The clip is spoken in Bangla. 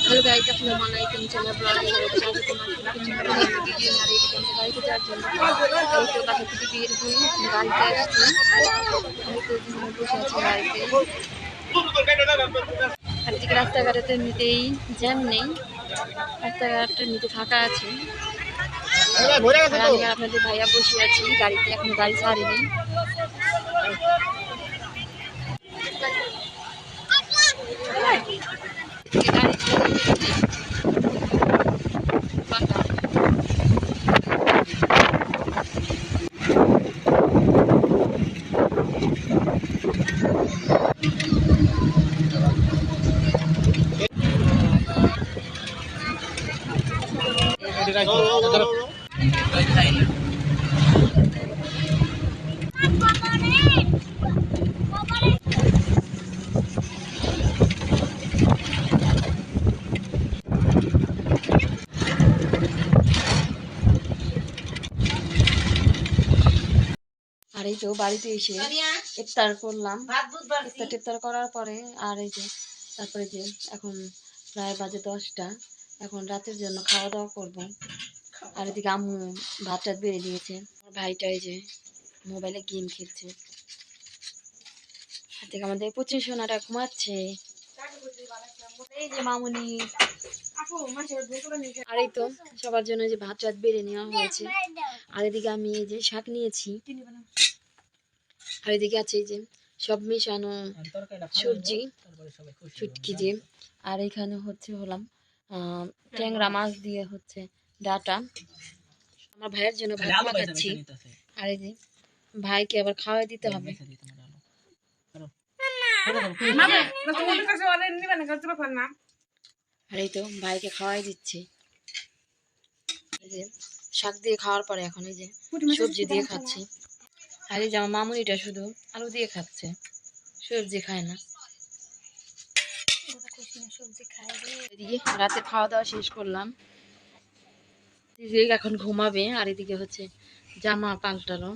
हेलो गाइस, अस्सलाम वालेकुम। चलो ब्लॉग में चलते हैं तुम्हारे वीडियो हमारे गाड़ी के चार्ज जल्दी तो बाहर থেকে বের হই গাড়িতে আসছি আমি তো বসে আছি গাড়িতে আজকে রাস্তাঘাটে এমনিতেই জ্যাম নেই রাস্তাঘাট এমনিতে ফাঁকা আছে আর আমি আর আপনাদের ভাইয়া বসে আছি গাড়িতে এখন গাড়ি ছাড়েনি আর এই তো বাড়িতে এসে ইফতার করলাম ইফতার করার পরে আর এই যে তারপরে যে এখন প্রায় বাজে 10টা এখন রাতের জন্য খাওয়া দাওয়া করবো আর এদিকে আম্মু ভাত টাত বেড়ে দিয়েছে আমার ভাইটা এই যে মোবাইলে গেম খেলছে আর থেকে আমাদের 25 সোনাটা ঘুমাচ্ছে এই যে মামুনি আর এই তো সবার জন্য যে ভাত টাত বেড়ে নেওয়া হয়েছে আর এদিকে আমি এই যে শাক নিয়েছি আর এদিকে আছে এই যে সব মেশানো সবজি চুটকি দিয়ে আর এখানে হচ্ছে হলাম ট্যাংরা মাছ দিয়ে হচ্ছে ডাটা আমার ভাইয়ের জন্য ভাত মাখাচ্ছি আর এই যে ভাইকে আবার খাওয়াই দিতে হবে আর এই তো ভাইকে খাওয়াই দিচ্ছি এই যে শাক দিয়ে খাওয়ার পরে এখন এই যে সবজি দিয়ে খাচ্ছি আর এই যে আমার মামুনিটা শুধু আলু দিয়ে খাচ্ছে সবজি খায় না এদিকে রাতে খাওয়া দাওয়া শেষ করলাম এখন ঘুমাবে আর এদিকে হচ্ছে জামা পাল্টালো